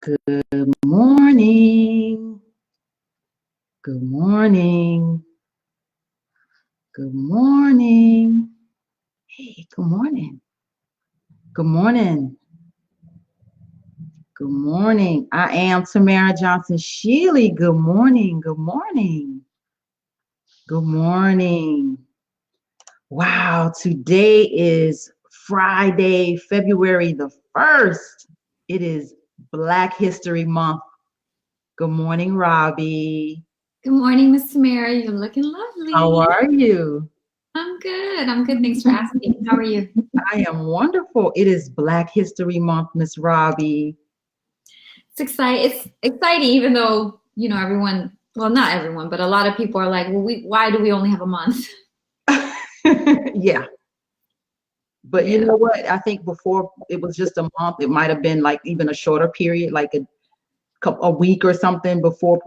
Good morning. Good morning. Good morning. Hey, good morning. Good morning. Good morning. I am Tamara Johnson Shealy. Good morning. Good morning. Good morning. Wow, today is Friday, February the 1st. It is Black History Month. Good morning, Robbie. Good morning, Miss Tamara. You're looking lovely. How are you? I'm good. I'm good. Thanks for asking. How are you? I am wonderful. It is Black History Month, Miss Robbie. It's exciting, even though, everyone, well, not everyone, but a lot of people are like, well, why do we only have a month? Yeah. But you know what? I think before it was just a month, it might have been like even a shorter period, like a week or something before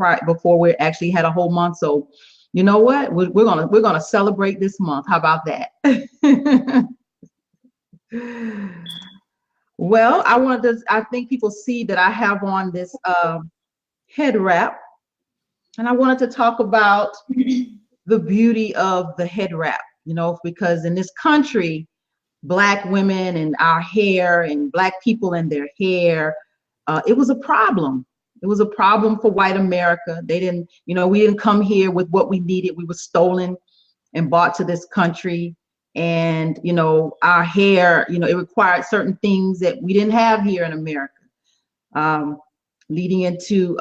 we actually had a whole month. So you know what? We're gonna celebrate this month. How about that? Well, I think people see that I have on this head wrap, and I wanted to talk about the beauty of the head wrap, because in this country, Black women and our hair and Black people and their hair, it was a problem. It was a problem for white America. They didn't, we didn't come here with what we needed. We were stolen and brought to this country. And, our hair, it required certain things that we didn't have here in America, leading into,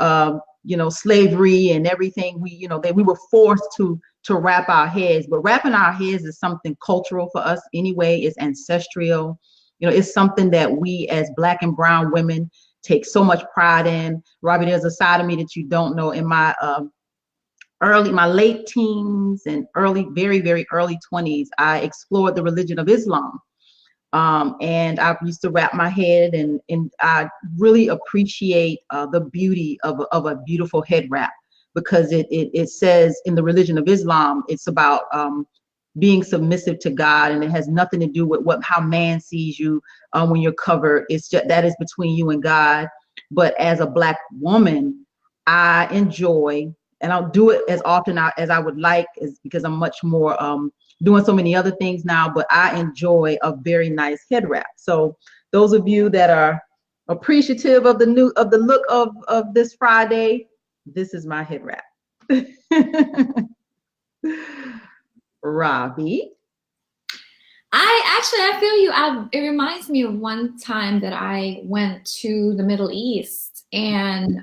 slavery and everything. That we were forced to wrap our heads. But wrapping our heads is something cultural for us anyway. It's ancestral. It's something that we as Black and brown women take so much pride in. Robbie, there's a side of me that you don't know. In my my late teens and very, very early 20s, I explored the religion of Islam. And I used to wrap my head, and I really appreciate the beauty of a beautiful head wrap, because it says in the religion of Islam, it's about being submissive to God, and it has nothing to do with how man sees you when you're covered. It's just that is between you and God. But as a Black woman, I enjoy, and I'll do it as often as I would like, is because I'm much more doing so many other things now, but I enjoy a very nice head wrap. So those of you that are appreciative of the look of this Friday, this is my head wrap. Robbie. I feel you. It reminds me of one time that I went to the Middle East, and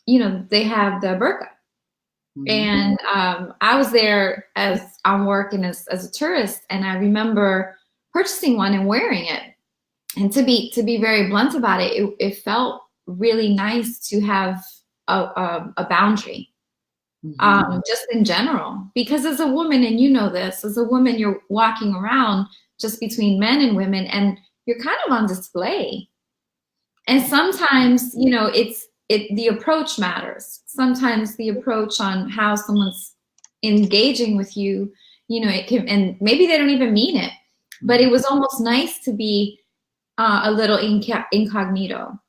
they have the burqa. And I was there as on work and as a tourist, and I remember purchasing one and wearing it. And to be very blunt about it, it felt really nice to have a boundary, just in general. Because as a woman, and you know this, as a woman, you're walking around just between men and women, and you're kind of on display. And sometimes, the approach matters. Sometimes the approach on how someone's engaging with you, it can, and maybe they don't even mean it, but it was almost nice to be a little incognito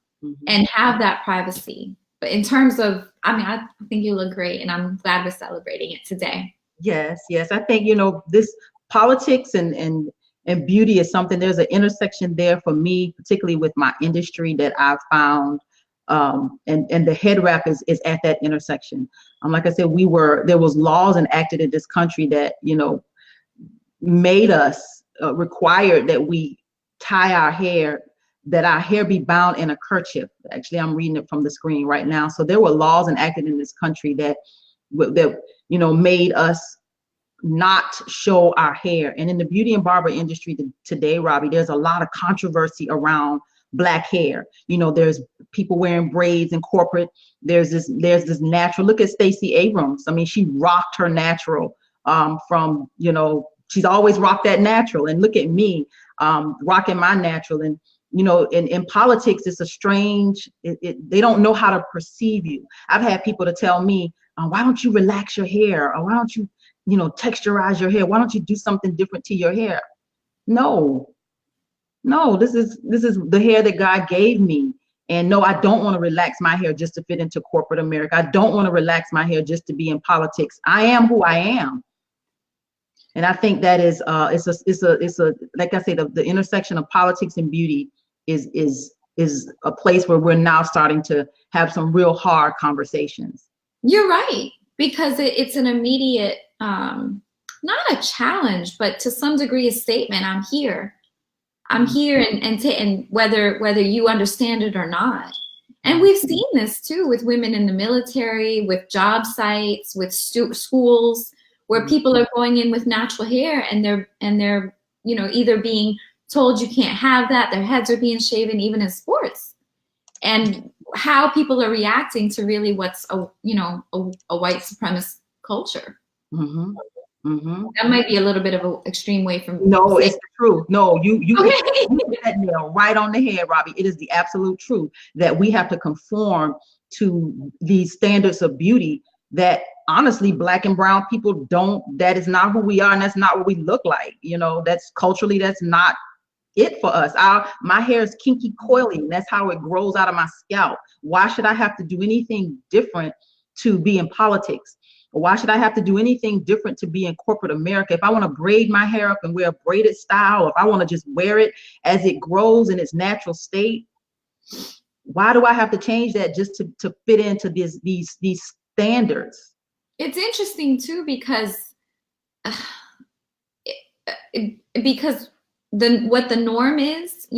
and have that privacy. But in terms of, I think you look great, and I'm glad we're celebrating it today. Yes. I think, this politics and beauty is something, there's an intersection there for me, particularly with my industry, that I've found. And the head wrap is at that intersection. Like I said, there was laws enacted in this country that, made us required that we tie our hair, that our hair be bound in a kerchief. Actually, I'm reading it from the screen right now. So there were laws enacted in this country that made us not show our hair. And in the beauty and barber industry today, Robbie, there's a lot of controversy around Black hair. There's people wearing braids in corporate. There's this natural. Look at Stacey Abrams. She rocked her natural from, she's always rocked that natural. And look at me rocking my natural. And, in politics, it's a strange, they don't know how to perceive you. I've had people to tell me, why don't you relax your hair? Or why don't you, texturize your hair? Why don't you do something different to your hair? No, this is the hair that God gave me. And no, I don't want to relax my hair just to fit into corporate America. I don't want to relax my hair just to be in politics. I am who I am. And I think that is it's a like I say, the intersection of politics and beauty is a place where we're now starting to have some real hard conversations. You're right, because it's an immediate, not a challenge, but to some degree a statement. I'm here, and whether you understand it or not. And we've seen this too with women in the military, with job sites, with schools, where people are going in with natural hair and they're either being told you can't have that, their heads are being shaven, even in sports, and how people are reacting to really what's a white supremacist culture. Mm-hmm. Mm-hmm. That might be a little bit of an extreme way from. No, it's the truth. No, you Okay. hit that nail right on the head, Robbie. It is the absolute truth that we have to conform to these standards of beauty that honestly Black and brown people don't. That is not who we are, and that's not what we look like. That's culturally, that's not it for us. My hair is kinky coiling. That's how it grows out of my scalp. Why should I have to do anything different to be in politics? Why should I have to do anything different to be in corporate America? If I want to braid my hair up and wear a braided style, or if I want to just wear it as it grows in its natural state, why do I have to change that just to fit into these standards? It's interesting too, because what the norm is,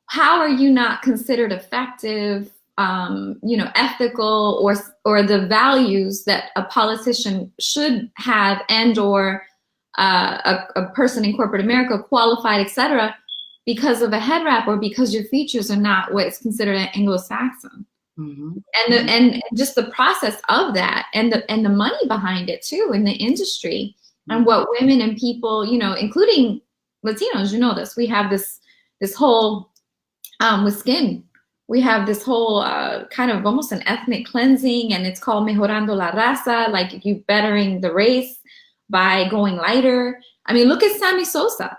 how are you not considered effective, ethical, or the values that a politician should have, and or a person in corporate America, qualified, etc., because of a head wrap, or because your features are not what is considered an Anglo-Saxon. Mm-hmm. And just the process of that, and the money behind it too, in the industry, and what women and people, including Latinos, this, we have this whole with skin. We have this whole kind of almost an ethnic cleansing, and it's called mejorando la raza, like you bettering the race by going lighter. I mean, look at Sammy Sosa.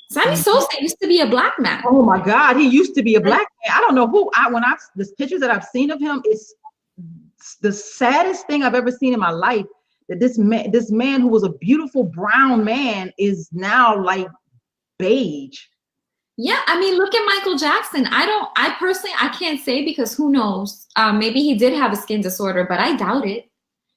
Sammy Sosa used to be a Black man. Oh my God, he used to be a Black man. I don't know who. The pictures that I've seen of him, is the saddest thing I've ever seen in my life. That this man who was a beautiful brown man is now like beige. Yeah, I mean, look at Michael Jackson. I personally can't say, because who knows? Maybe he did have a skin disorder, but I doubt it.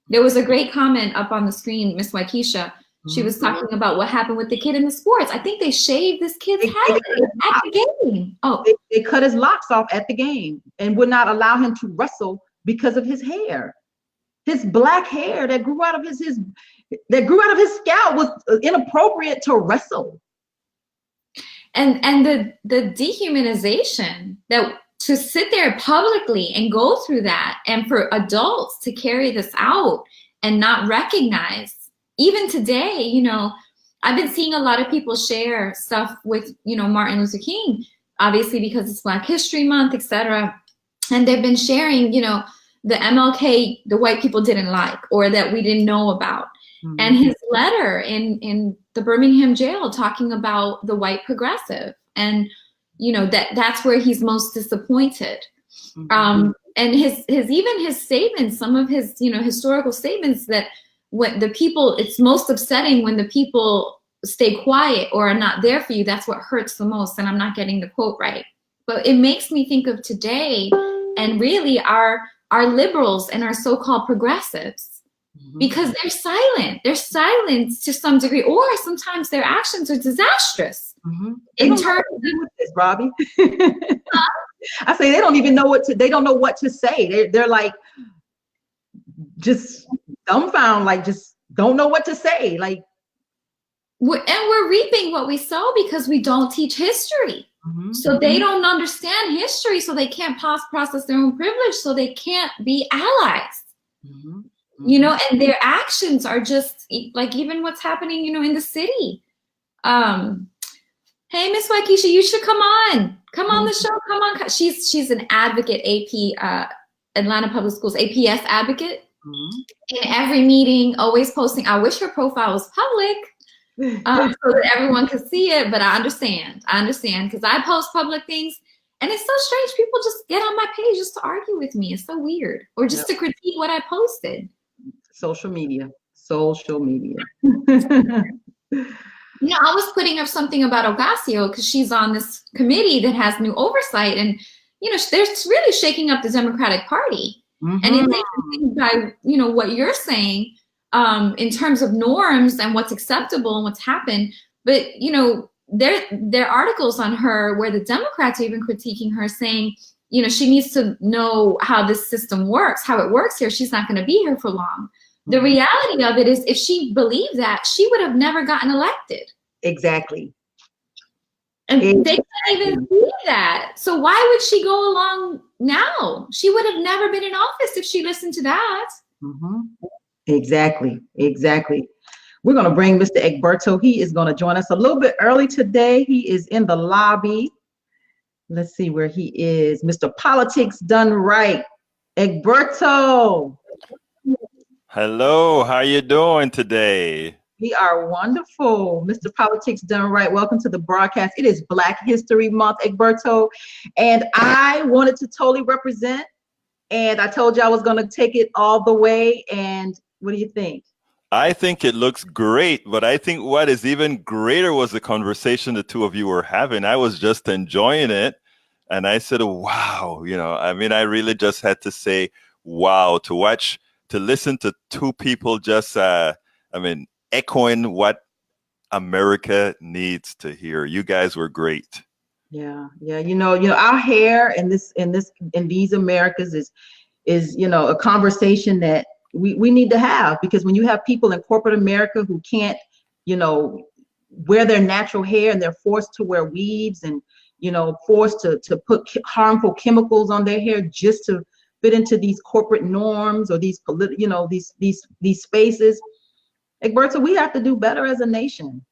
There was a great comment up on the screen, Miss Waikisha. She was talking about what happened with the kid in the sports. I think they shaved this kid's head at the game. Oh, they cut his locks off at the game and would not allow him to wrestle because of his hair. His Black hair that grew out of his scalp was inappropriate to wrestle. And the dehumanization, that to sit there publicly and go through that, and for adults to carry this out and not recognize, even today, I've been seeing a lot of people share stuff with, Martin Luther King, obviously because it's Black History Month, etc. And they've been sharing, the MLK, the white people didn't like, or that we didn't know about. Mm-hmm. And his letter in the Birmingham jail talking about the white progressive, and that's where he's most disappointed. Mm-hmm. And his statements, some of his historical statements, that when the people, it's most upsetting when the people stay quiet or are not there for you. That's what hurts the most. And I'm not getting the quote right, but it makes me think of today, and really our liberals and our so-called progressives. Mm-hmm. Because they're silent. They're silent to some degree, or sometimes their actions are disastrous. Mm-hmm. In terms of this, Robbie. I say they don't even know they don't know what to say. They're like just dumbfounded, like just don't know what to say. Like, we're reaping what we sow, because we don't teach history. Mm-hmm. So they don't understand history, so they can't process their own privilege, so they can't be allies. Mm-hmm. And their actions are just like, even what's happening, in the city. Hey, Miss Waikisha, you should come on the show. Come on. She's an advocate, AP, Atlanta Public Schools, APS advocate. Mm-hmm. In every meeting, always posting. I wish her profile was public, so that everyone could see it. But I understand, because I post public things, And it's so strange. People just get on my page just to argue with me. It's so weird. Or just to critique what I posted. Social media. Social media. You know, I was putting up something about Ocasio because she's on this committee that has new oversight. And, you know, they're really shaking up the Democratic Party. And it's interesting by, you know, what you're saying in terms of norms and what's acceptable and what's happened. But, you know, there are articles on her where the Democrats are even critiquing her, saying, you know, she needs to know how this system works, how it works here. She's not going to be here for long. The reality of it is, if she believed that, she would have never gotten elected. Exactly. And they can't even see that. So why would she go along now? She would have never been in office if she listened to that. Exactly. Exactly. We're going to bring Mr. Egberto. He is going to join us a little bit early today. He is in the lobby. Let's see where he is. Mr. Politics Done Right. Egberto. Hello, how you doing today? We are wonderful. Mr. Politics Done Right. Welcome to the broadcast. It is Black History Month, Egberto. And I wanted to totally represent. And I told you I was going to take it all the way. And what do you think? I think it looks great, but I think what is even greater was the conversation the two of you were having. I was just enjoying it. And I said, wow, you know, I mean, I really just had to say, wow, to listen to two people just, echoing what America needs to hear. You guys were great. Yeah. You know, our hair in these Americas is, you know, a conversation that we need to have, because when you have people in corporate America who can't, you know, wear their natural hair, and they're forced to wear weaves, and, you know, forced to put harmful chemicals on their hair just to fit into these corporate norms or these you know, these spaces. Egberto, we have to do better as a nation.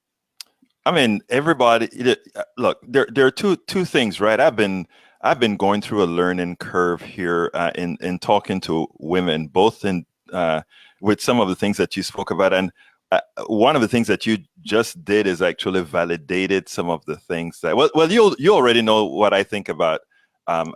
I mean, everybody, look, there are two things, right? I've been going through a learning curve here in talking to women, both in with some of the things that you spoke about, and one of the things that you just did is actually validated some of the things that you already know what I think about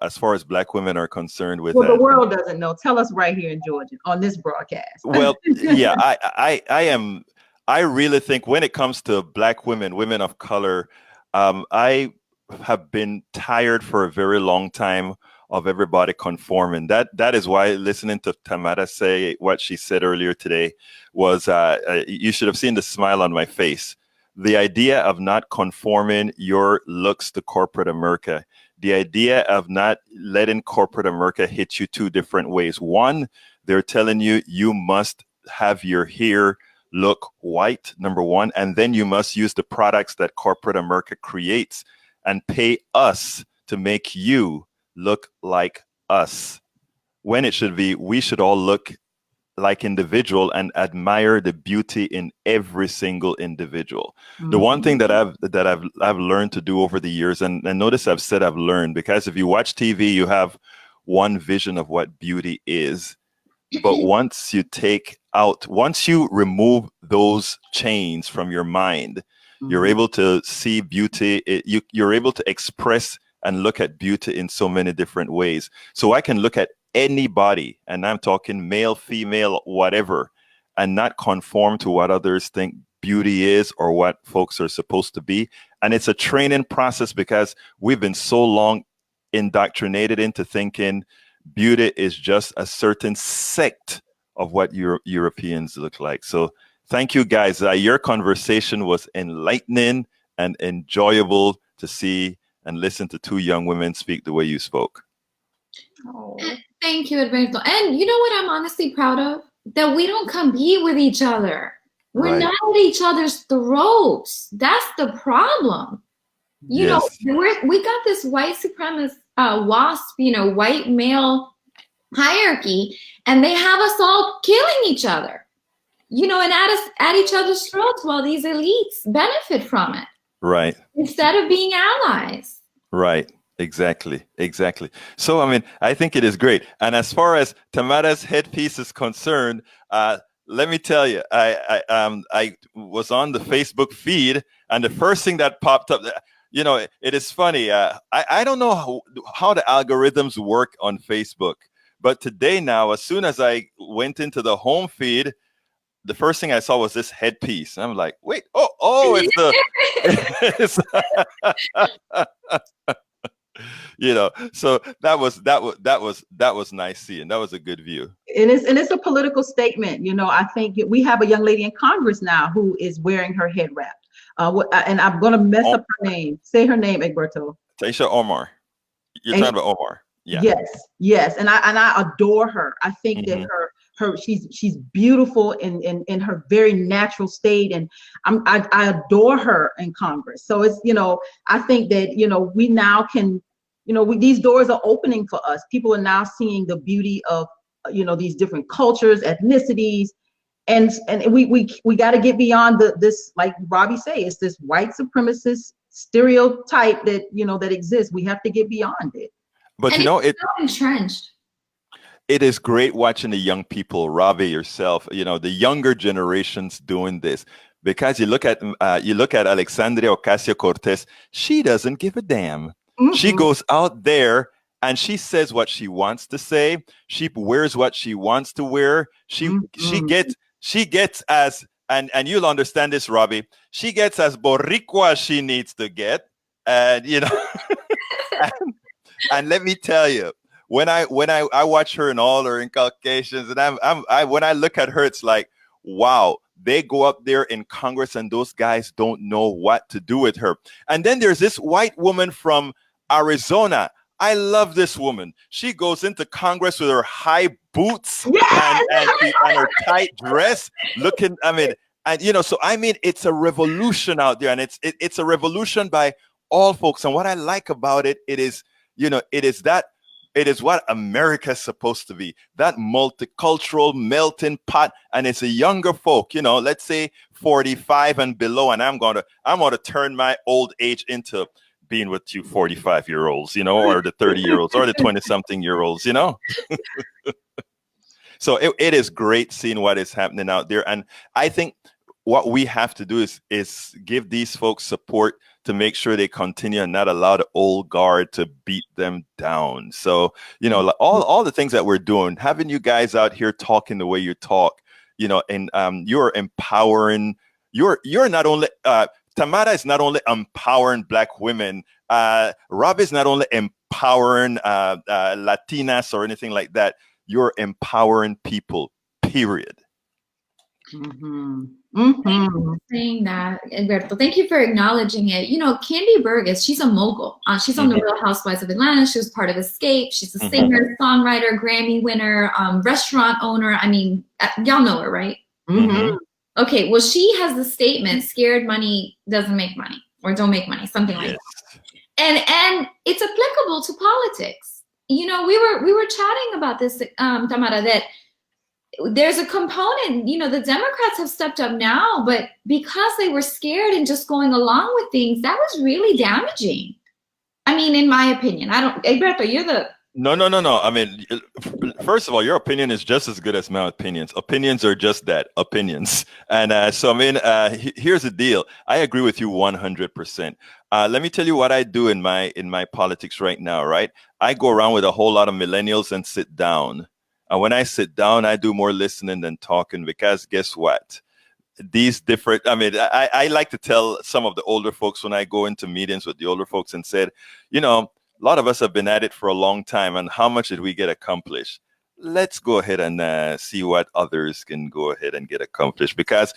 as far as Black women are concerned with. Well, the world doesn't know. Tell us right here in Georgia on this broadcast. Well, yeah, I really think when it comes to Black women of color, I have been tired for a very long time of everybody conforming. That is why listening to Tamara say what she said earlier today was, you should have seen the smile on my face. The idea of not conforming your looks to corporate America, the idea of not letting corporate America hit you two different ways. One, they're telling you you must have your hair look white, number one, and then you must use the products that corporate America creates and pay us to make you look like us. When it should be, we should all look like individual and admire the beauty in every single individual. The one thing that I've learned to do over the years, and notice I've said I've learned, because if you watch TV, you have one vision of what beauty is. But once you remove those chains from your mind, you're able to see beauty. You're able to express and look at beauty in so many different ways. So I can look at anybody, and I'm talking male, female, whatever, and not conform to what others think beauty is or what folks are supposed to be. And it's a training process, because we've been so long indoctrinated into thinking beauty is just a certain sect of what Europeans look like. So thank you, guys. Your conversation was enlightening and enjoyable to see and listen to two young women speak the way you spoke. Oh. Thank you, Alberto. And you know what I'm honestly proud of? That we don't compete with each other. We're not at each other's throats. That's the problem. You know, we got this white supremacist WASP, you know, white male hierarchy, and they have us all killing each other, you know, and at each other's throats while these elites benefit from it. Right. Instead of being allies. Right. Exactly. So, I mean, I think it is great. And as far as Tamara's headpiece is concerned, let me tell you, I was on the Facebook feed, and the first thing that popped up, you know, it is funny. I don't know how the algorithms work on Facebook, but today now, as soon as I went into the home feed, the first thing I saw was this headpiece. I'm like, wait, it's the, it's, you know, so that was nice seeing. That was a good view. And it's a political statement. You know, I think we have a young lady in Congress now who is wearing her head wrap. And I'm going to mess up her name. Say her name, Egberto. Taisha Omar. You're talking about Omar. Yeah. Yes. And I adore her. I think that she's beautiful in her very natural state, and I adore her in Congress. So it's, you know, I think that, you know, we now can, you know, these doors are opening for us. People are now seeing the beauty of, you know, these different cultures, ethnicities, and we got to get beyond this, like Robbie say, it's this white supremacist stereotype that, you know, that exists. We have to get beyond it. But and you know, it's so entrenched. It is great watching the young people, Robbie, yourself, you know, the younger generations doing this, because you look at Alexandria Ocasio-Cortez, she doesn't give a damn. She goes out there and she says what she wants to say. She wears what she wants to wear. She gets as, and you'll understand this, Robbie, she gets as boricua as she needs to get. And, you know, and let me tell you, when I watch her and all her inculcations, and when I look at her, it's like, wow, they go up there in Congress and those guys don't know what to do with her. And then there's this white woman from Arizona. I love this woman. She goes into Congress with her high boots and her tight dress, looking. I mean, and you know, so I mean, it's a revolution out there, and it's a revolution by all folks. And what I like about it, it is what America's supposed to be, that multicultural melting pot. And it's a younger folk, you know, let's say 45 and below. And I'm gonna turn my old age into being with you 45-year-olds, you know, or the 30-year-olds or the 20-something-year-olds, you know. So it is great seeing what is happening out there. And I think what we have to do is give these folks support to make sure they continue and not allow the old guard to beat them down. So, you know, all the things that we're doing, having you guys out here talking the way you talk, you know, and you're empowering, you're not only, Tamara is not only empowering Black women, Rob is not only empowering Latinas or anything like that, you're empowering people, period. Thank you for saying that, Egberto. Thank you for acknowledging it. You know, Candy Burgess, she's a mogul. She's on the Real Housewives of Atlanta. She was part of Escape. She's a singer, songwriter, Grammy winner, restaurant owner. I mean, y'all know her, right? Okay, well, she has the statement, scared money doesn't make money, or don't make money, something like that. And it's applicable to politics. You know, we were chatting about this, Tamara, that there's a component, you know, the Democrats have stepped up now, but because they were scared and just going along with things, that was really damaging. I mean, in my opinion, Egberto, you're the... No. I mean, first of all, your opinion is just as good as my opinions. Opinions are just that, opinions. And so, I mean, here's the deal. I agree with you 100%. Let me tell you what I do in my politics right now, right? I go around with a whole lot of millennials and sit down. And when I sit down, I do more listening than talking, because guess what? These different, I mean, I like to tell some of the older folks when I go into meetings with the older folks and said, you know, a lot of us have been at it for a long time, and how much did we get accomplished? Let's go ahead and see what others can go ahead and get accomplished. Because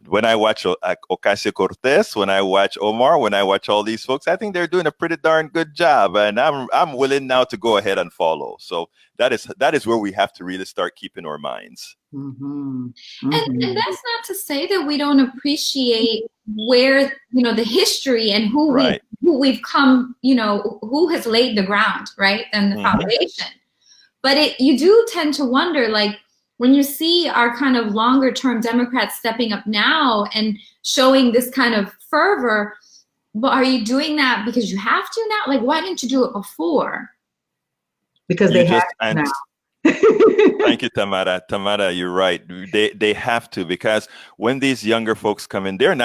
when I watch Ocasio-Cortez, when I watch Omar, when I watch all these folks, I think they're doing a pretty darn good job, and I'm willing now to go ahead and follow. So that is where we have to really start keeping our minds. And that's not to say that we don't appreciate where, you know, the history and who we've come, you know, who has laid the ground, right, and the foundation. But you do tend to wonder, like, when you see our kind of longer term Democrats stepping up now and showing this kind of fervor, but are you doing that because you have to now? Like, why didn't you do it before? Because they have to now. Thank you, Tamara. Tamara, you're right. They have to, because when these younger folks come in, they're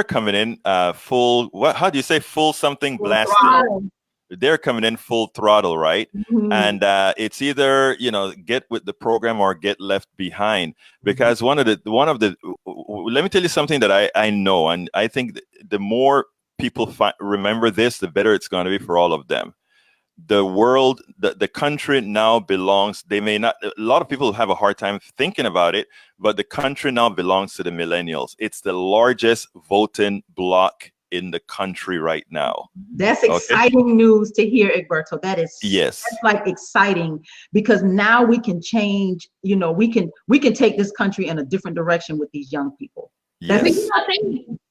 coming in full, how do you say, full something Full blasting? throttle. They're coming in full throttle, right? Mhm. And it's either, get with the program or get left behind. Because let me tell you something that I know, and I think the more people remember this, the better it's going to be for all of them. The world, the country now belongs, they may not, a lot of people have a hard time thinking about it, but the country now belongs to the millennials. It's the largest voting bloc in the country right now. That's Okay? exciting news to hear, Egberto. Yes. That's like exciting, because now we can change, we can take this country in a different direction with these young people. Yes.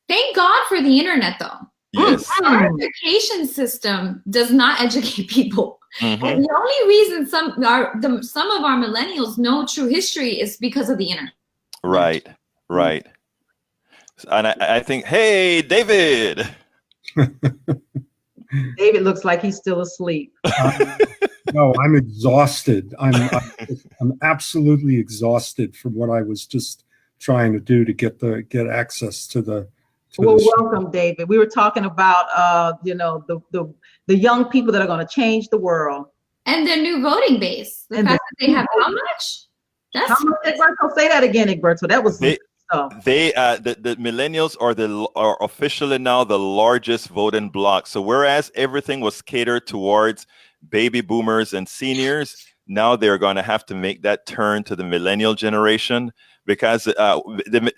Thank God for the internet, though. Yes. Our education system does not educate people. Mhm. And the only reason some of our millennials know true history is because of the internet. Right. Right. And I think, hey, David. David looks like he's still asleep. No, I'm exhausted. I'm absolutely exhausted from what I was just trying to do to get access to the. Well, welcome, David. We were talking about, the young people that are going to change the world. And their new voting base. The fact that they have how much? How much, Egberto? Say that again, Egberto. That was the millennials are officially now the largest voting bloc. So whereas everything was catered towards baby boomers and seniors, now they're going to have to make that turn to the millennial generation, because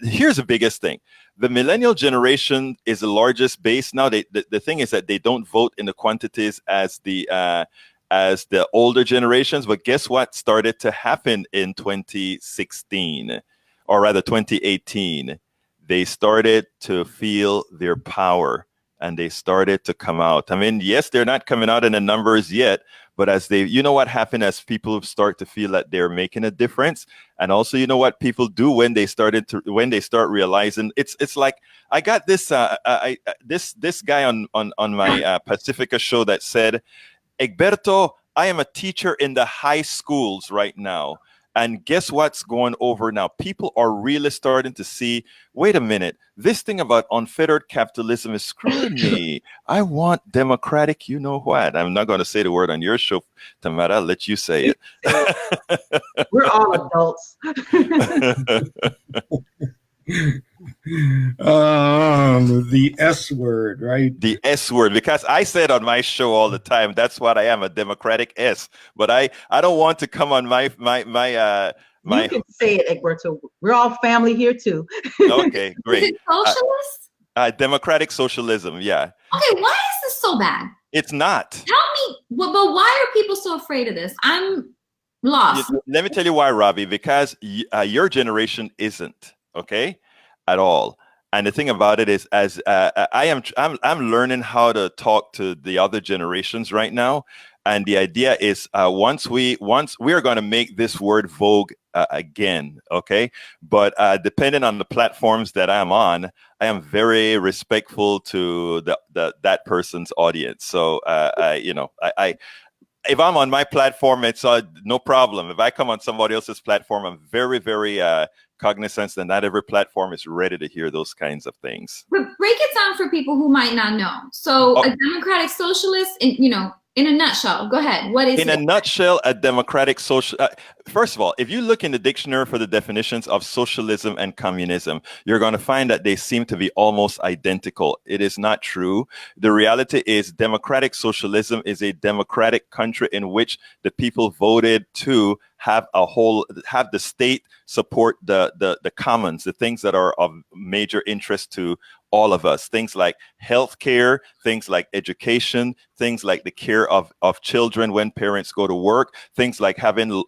here's the biggest thing. The millennial generation is the largest base. Now, the thing is that they don't vote in the quantities as the older generations. But guess what started to happen in 2016, or rather 2018? They started to feel their power, and they started to come out. I mean, yes, they're not coming out in the numbers yet, but as what happened as people start to feel that they're making a difference. And also, what people do when they start realizing, it's like, I got this this guy on my Pacifica show that said, Egberto, I am a teacher in the high schools right now. And guess what's going over now? People are really starting to see, wait a minute, this thing about unfettered capitalism is screwing me. I want democratic, you know what? I'm not going to say the word on your show, Tamara. I'll let you say it. We're all adults. The S word, right? The S word, because I said on my show all the time, that's what I am, a democratic S. But I don't want to come on my. You can say it, Egberto. We're all family here too. Okay, great. Is it socialist? Democratic socialism, yeah. Okay, why is this so bad? It's not. Tell me, but why are people so afraid of this? I'm lost. Let me tell you why, Robbie. Because your generation isn't, okay, at all. And the thing about it is, as I'm learning how to talk to the other generations right now. And the idea is, once we are going to make this word vogue again, okay? But depending on the platforms that I'm on, I am very respectful to that person's audience. So, if I'm on my platform, it's no problem. If I come on somebody else's platform, I'm very, very cognizant that not every platform is ready to hear those kinds of things. But break it down for people who might not know. So a democratic socialist, in a nutshell, go ahead. What is it? In a nutshell, a democratic social. First of all, if you look in the dictionary for the definitions of socialism and communism, you're going to find that they seem to be almost identical. It is not true. The reality is, democratic socialism is a democratic country in which the people voted to have the state support the commons, the things that are of major interest to all of us, things like healthcare, things like education, things like the care of children when parents go to work, things like having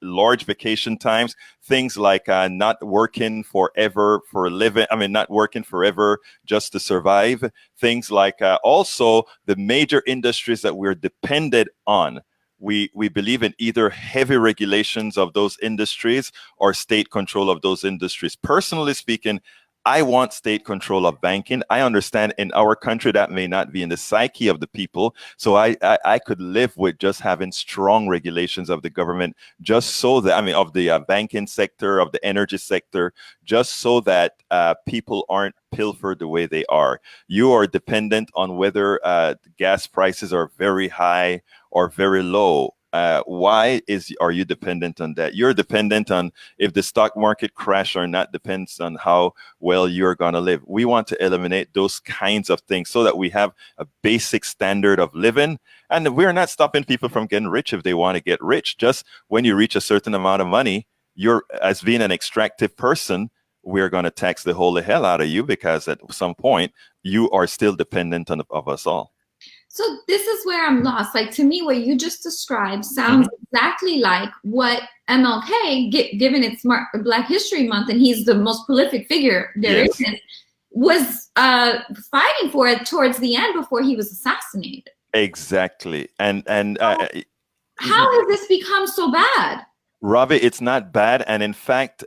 large vacation times, things like not working forever for a living. I mean, not working forever just to survive. Things like also the major industries that we're dependent on. We believe in either heavy regulations of those industries or state control of those industries. Personally speaking, I want state control of banking. I understand in our country that may not be in the psyche of the people. So I could live with just having strong regulations of the government, just so that, I mean, of the banking sector, of the energy sector, just so that people aren't pilfered the way they are. You are dependent on whether gas prices are very high or very low. Why are you dependent on that? You're dependent on if the stock market crash or not, depends on how well you're going to live. We want to eliminate those kinds of things so that we have a basic standard of living. And we're not stopping people from getting rich if they want to get rich. Just when you reach a certain amount of money, you're, as being an extractive person, we're going to tax the holy hell out of you, because at some point you are still dependent of us all. So this is where I'm lost. Like, to me, what you just described sounds exactly like what MLK, given it's Black History Month, and he's the most prolific figure there is, was fighting for it towards the end before he was assassinated. Exactly. And how has this become so bad? Robbie, it's not bad, and in fact,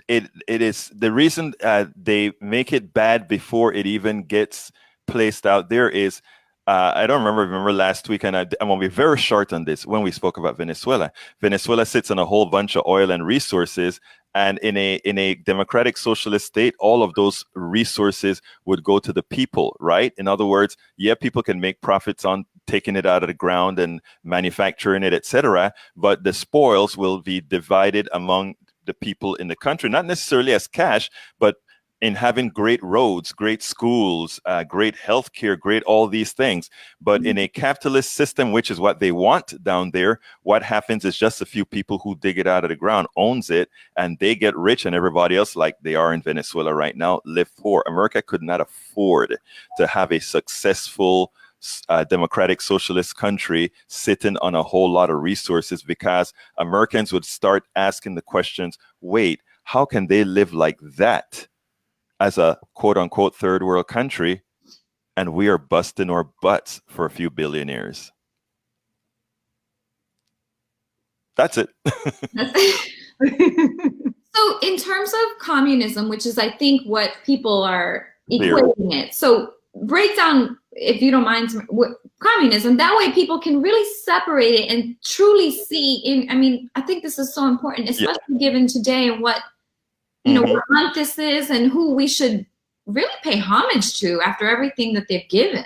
it is the reason they make it bad before it even gets placed out there is. I don't remember last week, and I'm going to be very short on this, when we spoke about Venezuela. Venezuela sits on a whole bunch of oil and resources, and in a democratic socialist state, all of those resources would go to the people, right? In other words, yeah, people can make profits on taking it out of the ground and manufacturing it, etc., but the spoils will be divided among the people in the country, not necessarily as cash, but in having great roads, great schools, great healthcare, great all these things. But in a capitalist system, which is what they want down there, what happens is just a few people who dig it out of the ground owns it, and they get rich, and everybody else, like they are in Venezuela right now, live poor. America could not afford to have a successful democratic socialist country sitting on a whole lot of resources, because Americans would start asking the questions, wait, how can they live like that as a quote unquote third world country, and we are busting our butts for a few billionaires? That's it. So in terms of communism, which is, I think, what people are equating it. So break down, if you don't mind, what communism, that way people can really separate it and truly see I think this is so important, especially given today and what, what month this is and who we should really pay homage to after everything that they've given.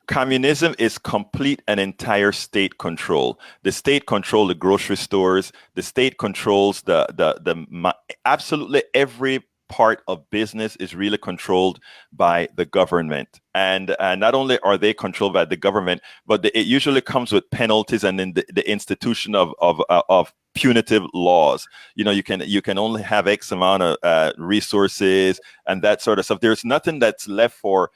Communism is complete and entire state control. The state controls the grocery stores. The state controls absolutely every part of business is really controlled by the government. And not only are they controlled by the government, but it usually comes with penalties and then the institution of punitive laws. You can only have X amount of resources and that sort of stuff. There's nothing that's left for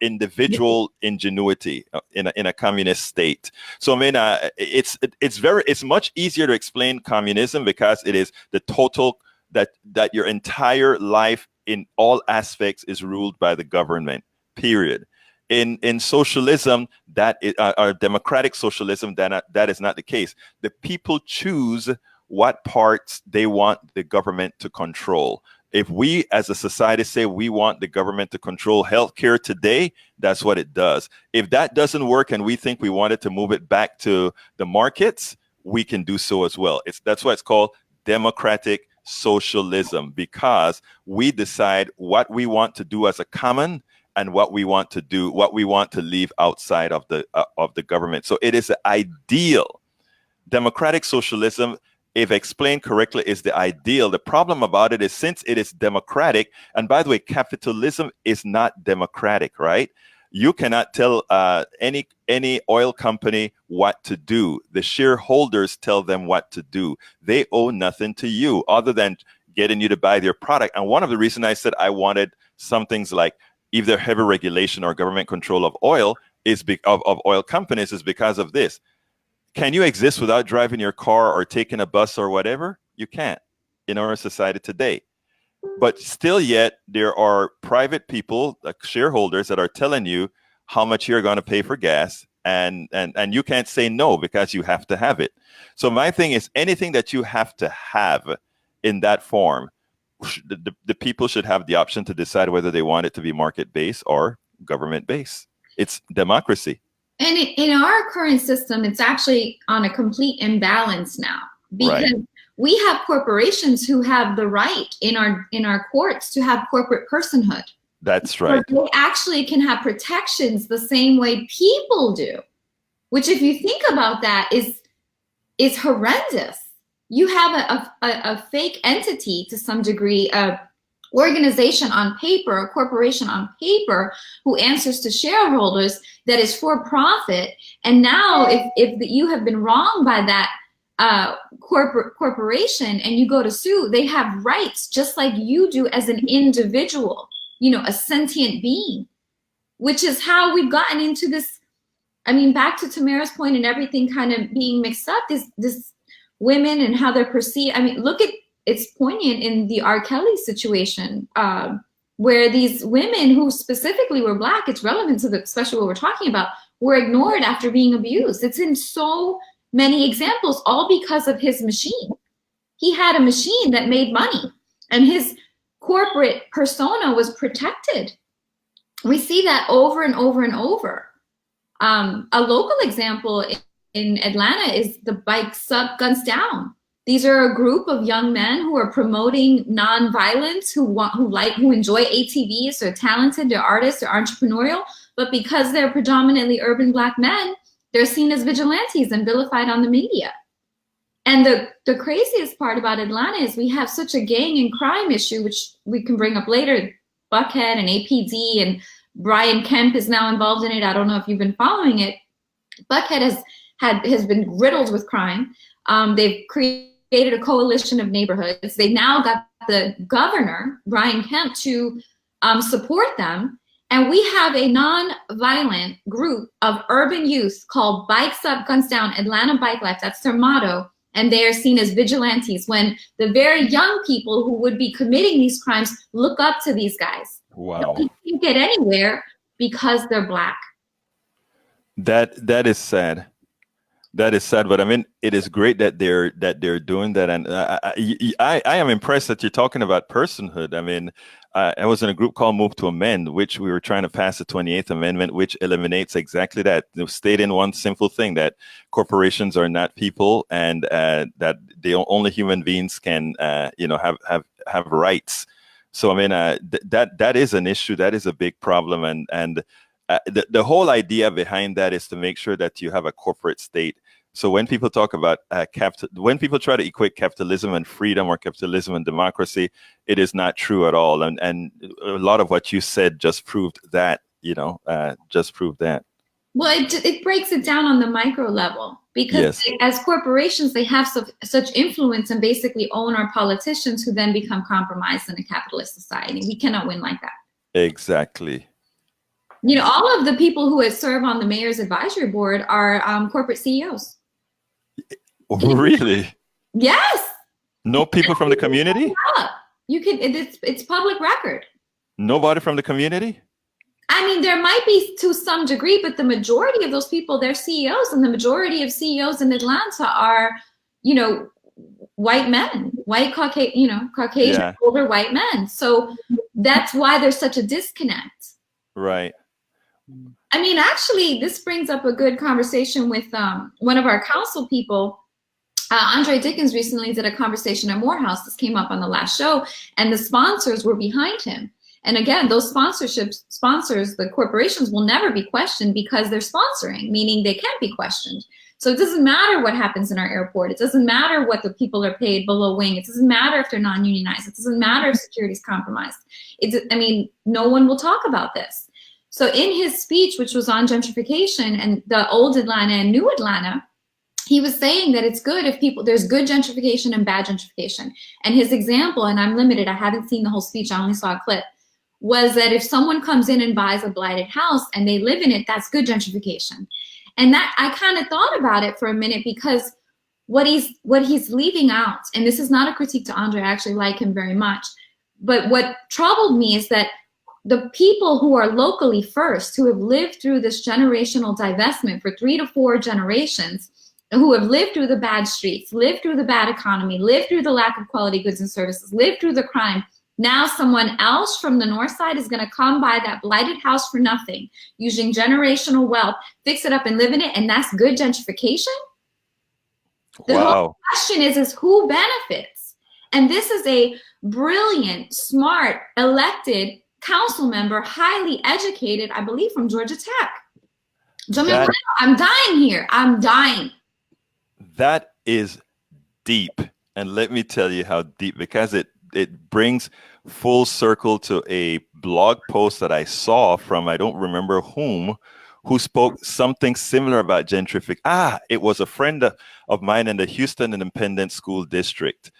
individual ingenuity in a communist state. So I mean, it's much easier to explain communism because it is the total that your entire life in all aspects is ruled by the government. Period. In socialism, that is, or democratic socialism, that is not the case. The people choose what parts they want the government to control. If we as a society say we want the government to control healthcare today, that's what it does. If that doesn't work and we think we wanted to move it back to the markets, we can do so as well. That's why it's called democratic socialism, because we decide what we want to do as a common and what we want to leave outside of the government. So it is an ideal. Democratic socialism, if explained correctly, is the ideal. The problem about it is, since it is democratic, and by the way, capitalism is not democratic, right? You cannot tell any oil company what to do. The shareholders tell them what to do. They owe nothing to you other than getting you to buy their product. And one of the reasons I said I wanted some things like either heavy regulation or government control of oil of oil companies is because of this. Can you exist without driving your car or taking a bus or whatever? You can't in our society today. But still yet, there are private people, like shareholders, that are telling you how much you're going to pay for gas. And you can't say no because you have to have it. So my thing is, anything that you have to have in that form, the people should have the option to decide whether they want it to be market-based or government-based. It's democracy. And in our current system, it's actually on a complete imbalance now, because we have corporations who have the right in our courts to have corporate personhood. That's right. So they actually can have protections the same way people do, which, if you think about that, is horrendous. You have a fake entity to some degree, a organization on paper, a corporation on paper, who answers to shareholders, that is for profit. And now if you have been wronged by that corporation and you go to sue, they have rights just like you do as an individual, a sentient being, which is how we've gotten into this. I mean, back to Tamara's point and everything kind of being mixed up, this women and how they're perceived. I mean, look at, it's poignant in the R. Kelly situation, where these women who specifically were Black, it's relevant to especially what we're talking about, were ignored after being abused. It's in so many examples, all because of his machine. He had a machine that made money, and his corporate persona was protected. We see that over and over and over. A local example in Atlanta is the Bikes Up, Guns Down. These are a group of young men who are promoting nonviolence, who enjoy ATVs, they're talented, they're artists, they're entrepreneurial, but because they're predominantly urban Black men, they're seen as vigilantes and vilified on the media. And the craziest part about Atlanta is we have such a gang and crime issue, which we can bring up later, Buckhead and APD, and Brian Kemp is now involved in it. I don't know if you've been following it. Buckhead has been riddled with crime. They've created a coalition of neighborhoods. They now got the governor, Brian Kemp, to support them. And we have a non-violent group of urban youth called Bikes Up, Guns Down, Atlanta Bike Life. That's their motto. And they are seen as vigilantes, when the very young people who would be committing these crimes look up to these guys. Wow. They can't get anywhere because they're Black. That is sad. That is sad, but I mean, it is great that they're doing that, and I am impressed that you're talking about personhood. I mean, I was in a group called Move to Amend, which we were trying to pass the 28th Amendment, which eliminates exactly that. They state in one simple thing that corporations are not people, and that only human beings can, have rights. So I mean, that is an issue. That is a big problem, and the whole idea behind that is to make sure that you have a corporate state. So when people talk about when people try to equate capitalism and freedom or capitalism and democracy, it is not true at all. And a lot of what you said just proved that, Well, it breaks it down on the micro level, because as corporations, they have such influence and basically own our politicians, who then become compromised in a capitalist society. We cannot win like that. Exactly. All of the people who serve on the mayor's advisory board are corporate CEOs. Oh, really? Yes. No people from the community? You can. It's public record. Nobody from the community? I mean, there might be to some degree, but the majority of those people, they're CEOs, and the majority of CEOs in Atlanta are, white men, Caucasian, older white men. So that's why there's such a disconnect. Right. I mean, actually, this brings up a good conversation with one of our council people. Andre Dickens recently did a conversation at Morehouse. This came up on the last show, and the sponsors were behind him. And again, those sponsors, the corporations, will never be questioned because they're sponsoring, meaning they can't be questioned. So it doesn't matter what happens in our airport. It doesn't matter what the people are paid below wing. It doesn't matter if they're non-unionized. It doesn't matter if security is compromised. No one will talk about this. So in his speech, which was on gentrification and the old Atlanta and new Atlanta, he was saying that it's good if there's good gentrification and bad gentrification. And his example, and I'm limited, I haven't seen the whole speech, I only saw a clip, was that if someone comes in and buys a blighted house and they live in it, that's good gentrification. And that, I kind of thought about it for a minute, because what he's leaving out, and this is not a critique to Andre, I actually like him very much, but what troubled me is that the people who are locally first, who have lived through this generational divestment for 3 to 4 generations, who have lived through the bad streets, lived through the bad economy, lived through the lack of quality goods and services, lived through the crime. Now someone else from the north side is going to come buy that blighted house for nothing, using generational wealth, fix it up and live in it, and that's good gentrification? The whole question is who benefits? And this is a brilliant, smart, elected council member, highly educated, I believe from Georgia Tech. I'm dying here. I'm dying. That is deep. And let me tell you how deep, because it brings full circle to a blog post that I saw from, I don't remember who spoke something similar about gentrification. It was a friend of mine in the Houston Independent School District.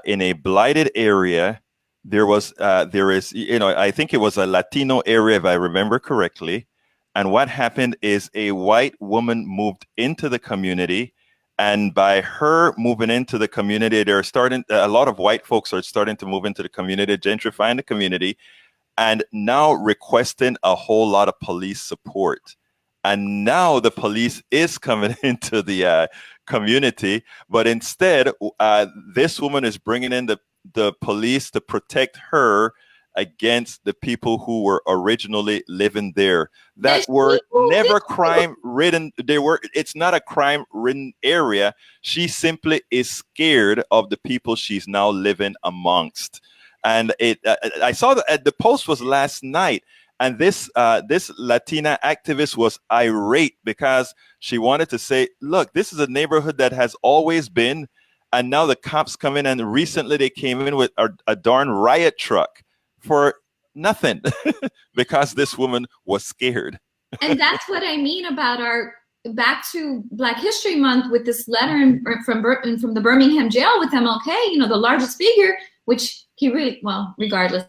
In a blighted area, there is, I think it was a Latino area, if I remember correctly. And what happened is a white woman moved into the community. And by her moving into the community, a lot of white folks are starting to move into the community, gentrifying the community, and now requesting a whole lot of police support. And now the police is coming into the community, but instead, this woman is bringing in the police to protect her against the people who were originally living there that were never crime ridden. It's not a crime ridden area. She simply is scared of the people she's now living amongst. And I saw the post was last night, and this Latina activist was irate because she wanted to say, look, this is a neighborhood that has always been, and now the cops come in, and recently they came in with a darn riot truck for nothing because this woman was scared. And that's what I mean about back to Black History Month with this letter from the Birmingham jail with MLK, the largest figure, which he really, regardless,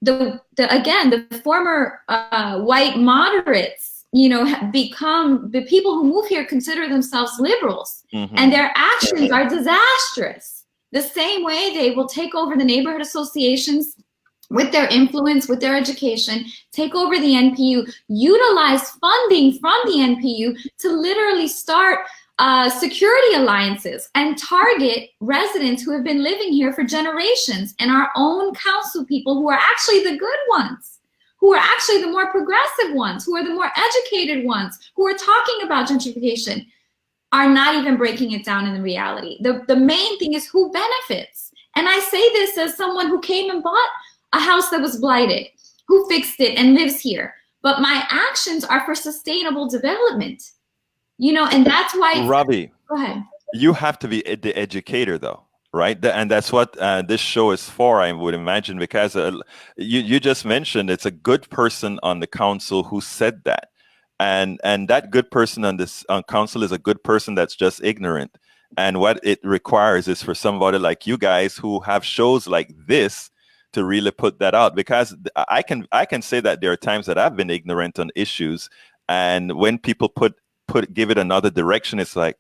the former white moderates, have become the people who move here consider themselves liberals, and their actions are disastrous. The same way they will take over the neighborhood associations with their influence, with their education, take over the NPU, utilize funding from the NPU to literally start security alliances and target residents who have been living here for generations, and our own council people who are actually the good ones, who are actually the more progressive ones, who are the more educated ones, who are talking about gentrification, are not even breaking it down in the reality. The main thing is who benefits. And I say this as someone who came and bought a house that was blighted, who fixed it and lives here. But my actions are for sustainable development, and that's why. Robbie, go ahead. You have to be the educator, though, right? And that's what this show is for, I would imagine, because you just mentioned it's a good person on the council who said that. And that good person on this council is a good person that's just ignorant. And what it requires is for somebody like you guys who have shows like this to really put that out, because I can say that there are times that I've been ignorant on issues, and when people give it another direction, it's like,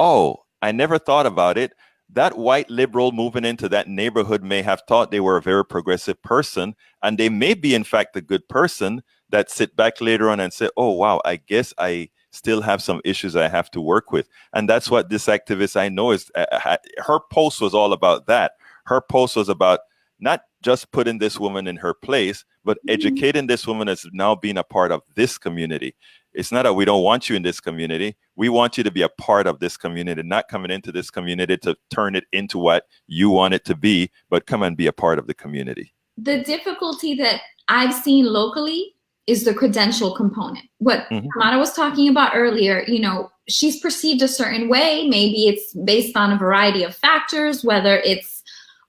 oh, I never thought about it. That white liberal moving into that neighborhood may have thought they were a very progressive person, and they may be in fact a good person that sit back later on and say, oh wow, I guess I still have some issues I have to work with. And that's what this activist I know is, her post was all about that. Her post was about not just putting this woman in her place, but educating this woman as now being a part of this community. It's not that we don't want you in this community. We want you to be a part of this community, not coming into this community to turn it into what you want it to be, but come and be a part of the community. The difficulty that I've seen locally is the credential component. What Tamara was talking about earlier, she's perceived a certain way. Maybe it's based on a variety of factors, whether it's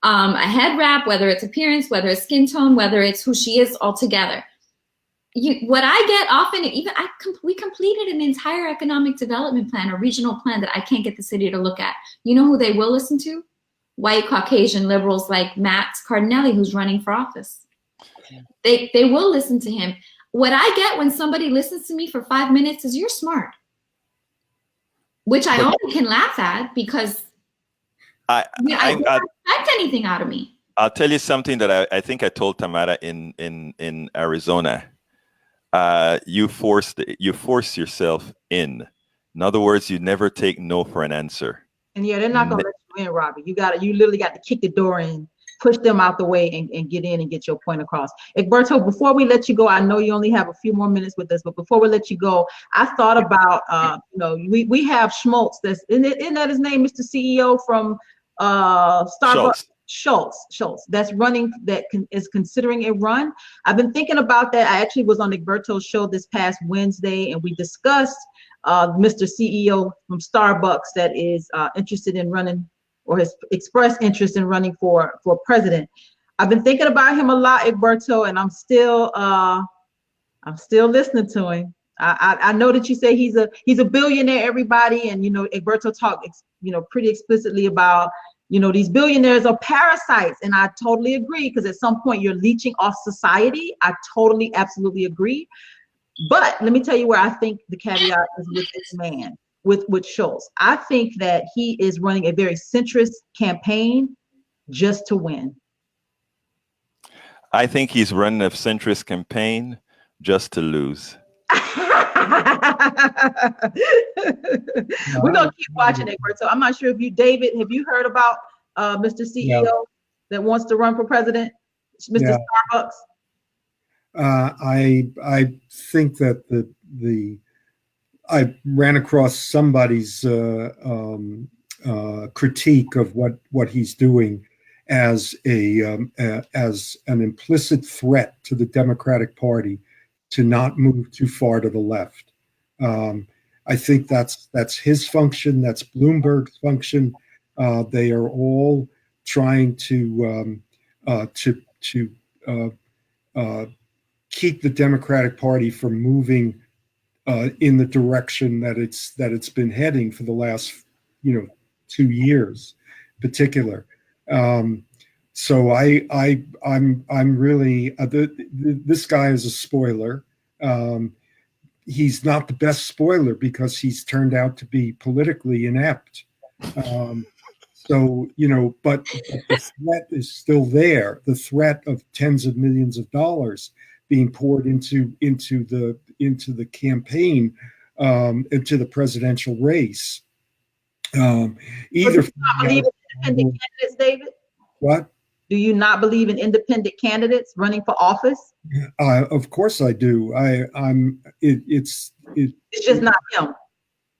a head wrap, whether it's appearance, whether it's skin tone, whether it's who she is altogether. What I get often, we completed an entire economic development plan, a regional plan that I can't get the city to look at. You know who they will listen to? White Caucasian liberals like Matt Cardinelli, who's running for office. They will listen to him. What I get when somebody listens to me for 5 minutes is, you're smart, which I only can laugh at because I don't expect anything out of me. I'll tell you something that I think I told Tamara in Arizona. You force yourself in. In other words, you never take no for an answer. And yeah, they're not gonna let you in, Robbie. You literally got to kick the door in, push them out the way, and get in and get your point across. Egberto, before we let you go, I know you only have a few more minutes with us, but before we let you go, I thought about we have Schmaltz. Isn't that his name, Mr. CEO from Starbucks? Schultz, that's running, is considering a run. I've been thinking about that. I actually was on Egberto's show this past Wednesday, and we discussed Mr. CEO from Starbucks that is interested in running, or has expressed interest in running for president. I've been thinking about him a lot, Egberto, and I'm still listening to him. I know that you say he's a billionaire, everybody, and Egberto talked pretty explicitly about these billionaires are parasites, and I totally agree, because at some point you're leeching off society. I totally, absolutely agree. But let me tell you where I think the caveat is with this man, with Schultz. I think that he is running a very centrist campaign just to win. I think he's running a centrist campaign just to lose. We're gonna keep watching it, Bert. So I'm not sure if David, have you heard about Mr. CEO that wants to run for president, Mr. Starbucks? I think that I ran across somebody's critique of what he's doing as an implicit threat to the Democratic Party to not move too far to the left. I think that's his function. That's Bloomberg's function. They are all trying to keep the Democratic Party from moving in the direction that it's been heading for the last 2 years, in particular. So I'm really this guy is a spoiler. He's not the best spoiler because he's turned out to be politically inept. So but the threat is still there. The threat of tens of millions of dollars being poured into the campaign, into the presidential race. Either. Do you not believe in independent candidates, David? What? Do you not believe in independent candidates running for office? Of course I do. It's just not him.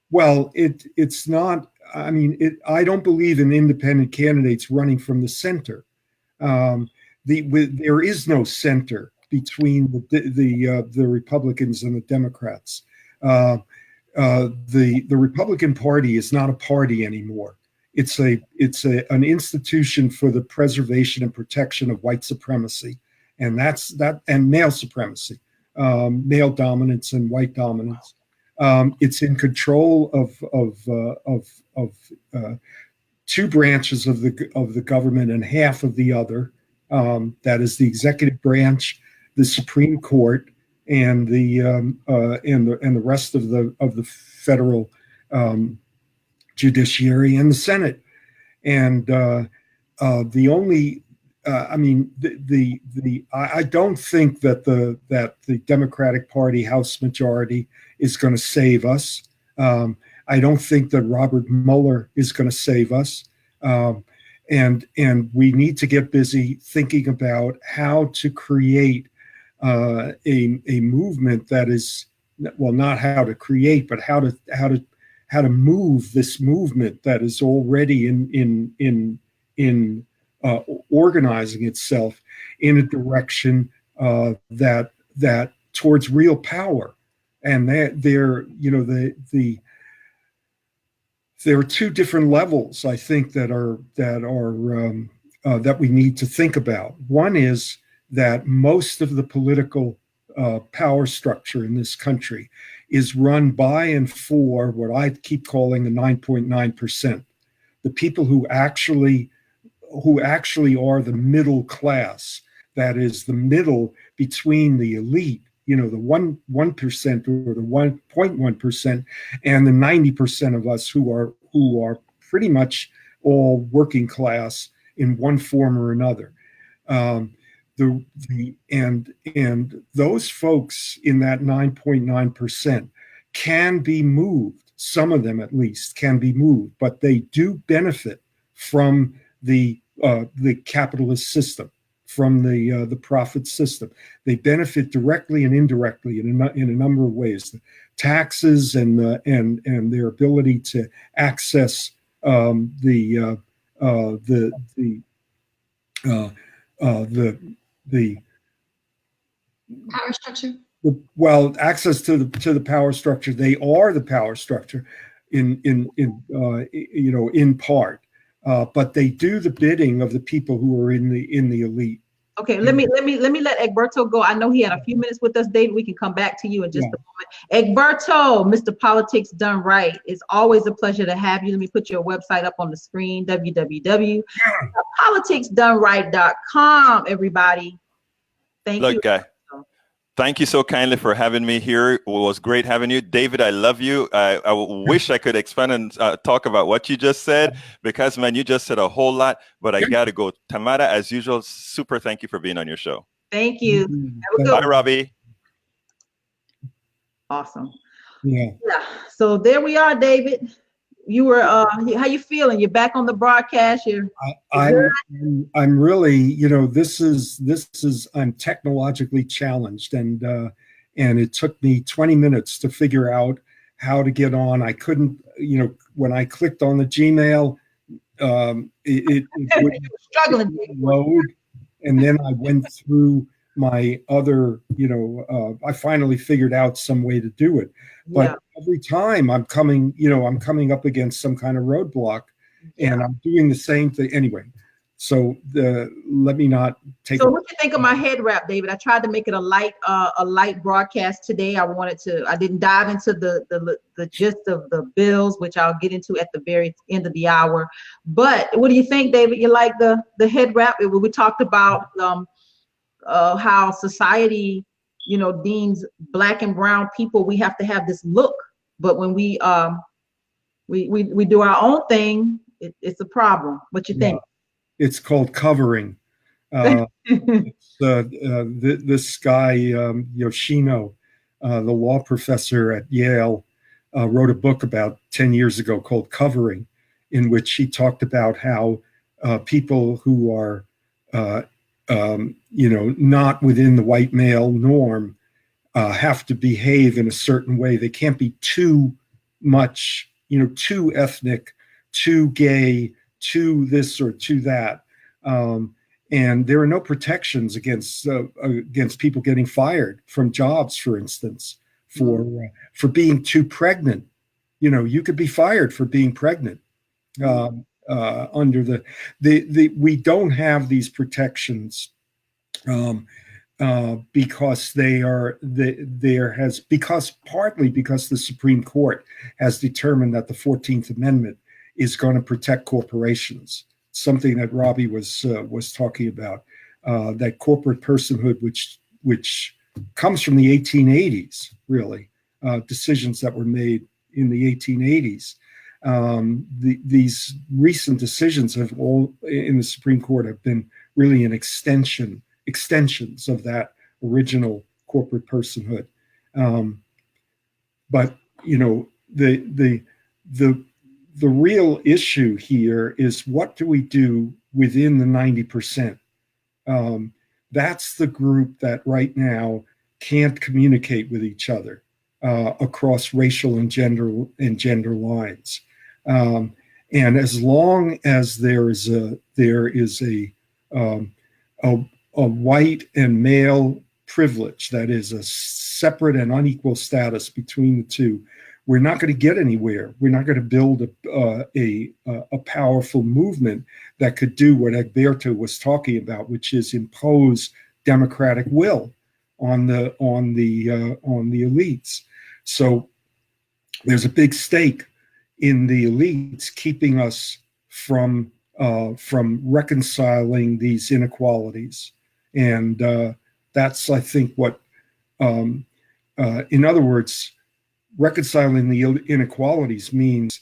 Well, it's not. I mean, I don't believe in independent candidates running from the center. There is no center between the Republicans and the Democrats. The Republican Party is not a party anymore. It's an institution for the preservation and protection of white supremacy, and male supremacy, male dominance and white dominance. It's in control of two branches of the government and half of the other. That is the executive branch, the Supreme Court, and the rest of the federal judiciary and the Senate. And I don't think that the Democratic Party House majority is going to save us. I don't think that Robert Mueller is going to save us. And we need to get busy thinking about how to create a movement that is, well, not how to create, but how to move this movement that is already in organizing itself in a direction that towards real power. And there are two different levels, I think, that we need to think about. One is that most of the political power structure in this country is run by and for what I keep calling the 9.9%, the people who actually are the middle class. That is the middle between the elite, the 1% or the 1.1%, and the 90% of us who are pretty much all working class in one form or another. And those folks in that 9.9% can be moved some of them at least can be moved, but they do benefit from the capitalist system, from the profit system. They benefit directly and indirectly in a number of ways. The taxes and their ability to access the Power structure. well, access to the power structure. They are the power structure in part, but they do the bidding of the people who are in the elite. Okay, let me let Egberto go. I know he had a few minutes with us, David. We can come back to you in just a moment. Egberto, Mr. Politics Done Right. It's always a pleasure to have you. Let me put your website up on the screen, www.politicsdoneright.com, everybody. Thank you. Look, guy. Thank you so kindly for having me here. It was great having you. David, I love you. I wish I could expand and talk about what you just said, because, man, you just said a whole lot, but I got to go. Tamara, as usual, super thank you for being on your show. Thank you. Bye, Robbie. Awesome. Yeah. So there we are, David. You were, how you feeling? You're back on the broadcast. I'm really, I'm technologically challenged, and it took me 20 minutes to figure out how to get on. I couldn't, when I clicked on the Gmail, it would struggling load, and then I went through my other, I finally figured out some way to do it. But every time I'm coming up against some kind of roadblock, and I'm doing the same thing anyway. So let me not take. So what do you think of my head wrap, David? I tried to make it a light broadcast today. I didn't dive into the gist of the bills, which I'll get into at the very end of the hour. But what do you think, David? You like the head wrap? We talked about how society, deems Black and brown people, we have to have this look, but when we do our own thing, it's a problem. What you think? It's called covering. This guy Yoshino, the law professor at Yale, wrote a book about 10 years ago called Covering, in which he talked about how people who are not within the white male norm have to behave in a certain way. They can't be too much, too ethnic, too gay, too this or too that. And there are no protections against people getting fired from jobs, for instance, for being too pregnant. You could be fired for being pregnant. Under we don't have these protections because partly because the Supreme Court has determined that the 14th Amendment is going to protect corporations, something that Robbie was talking about, that corporate personhood, which comes from the 1880s, really, decisions that were made in the 1880s. These recent decisions have all in the Supreme Court have been really an extensions of that original corporate personhood. But the real issue here is, what do we do within the 90%? That's the group that right now can't communicate with each other across racial and gender lines. And as long as there is a white and male privilege that is a separate and unequal status between the two, we're not going to get anywhere. We're not going to build a powerful movement that could do what Egberto was talking about, which is impose democratic will on the elites. So there's a big stake in the elites keeping us from reconciling these inequalities, and that's, I think, what in other words, reconciling the inequalities means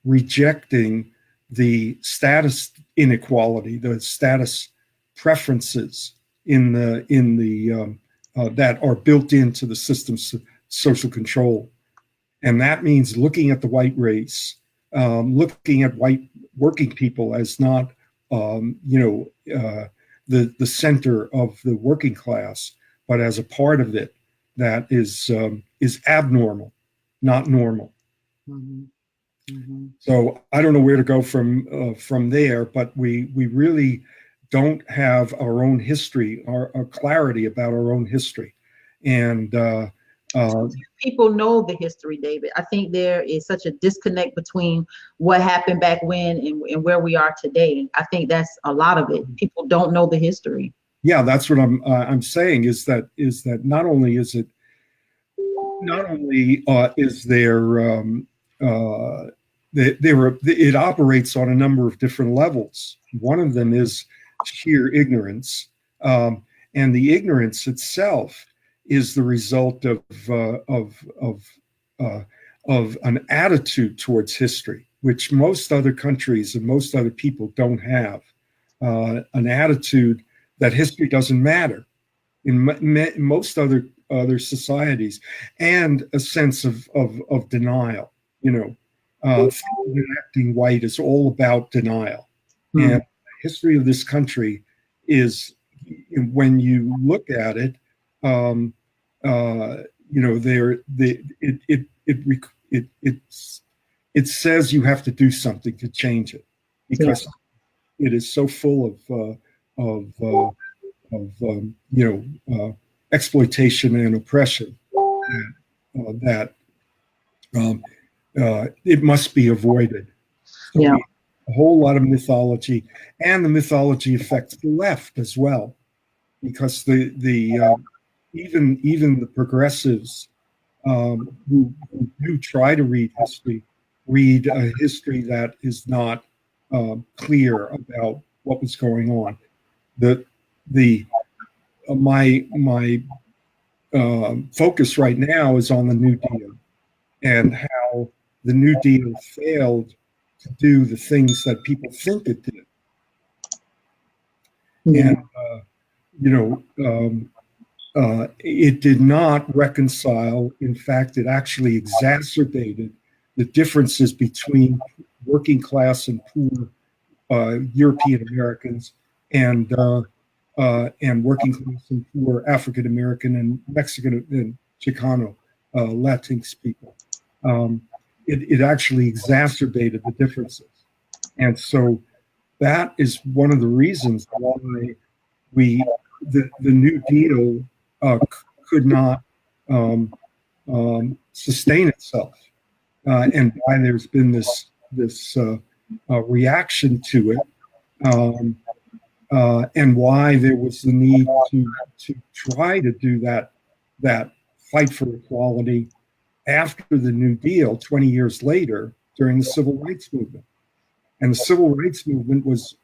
rejecting the status inequality, the status preferences in the that are built into the systems social control. And that means looking at the white race, looking at white working people as not, the center of the working class, but as a part of it that is abnormal, not normal. Mm-hmm. Mm-hmm. So I don't know where to go from there, but we really don't have our own history, our clarity about our own history, and people know the history, David. I think there is such a disconnect between what happened back when and where we are today. I think that's a lot of it. People don't know the history. Yeah, that's what I'm saying is that not only is there it operates on a number of different levels. One of them is sheer ignorance, and the ignorance itself is the result of an attitude towards history, which most other countries and most other people don't have. An attitude that history doesn't matter in most other societies, and a sense of denial. Acting white is all about denial. Mm-hmm. And the history of this country is, when you look at it, it says you have to do something to change it, because it is so full of exploitation and oppression that it must be avoided. So yeah. A whole lot of mythology, and the mythology affects the left as well, because even the progressives who do try to read a history that is not clear about what was going on. My focus right now is on the New Deal and how the New Deal failed to do the things that people think it did. Yeah. And it did not reconcile. In fact, it actually exacerbated the differences between working class and poor European Americans and working class and poor African American and Mexican and Chicano Latinx people. It actually exacerbated the differences, and so that is one of the reasons why the New Deal could not sustain itself, and why there's been this reaction to it, and why there was the need to try to do that fight for equality after the New Deal 20 years later during the Civil Rights Movement. And the Civil Rights Movement was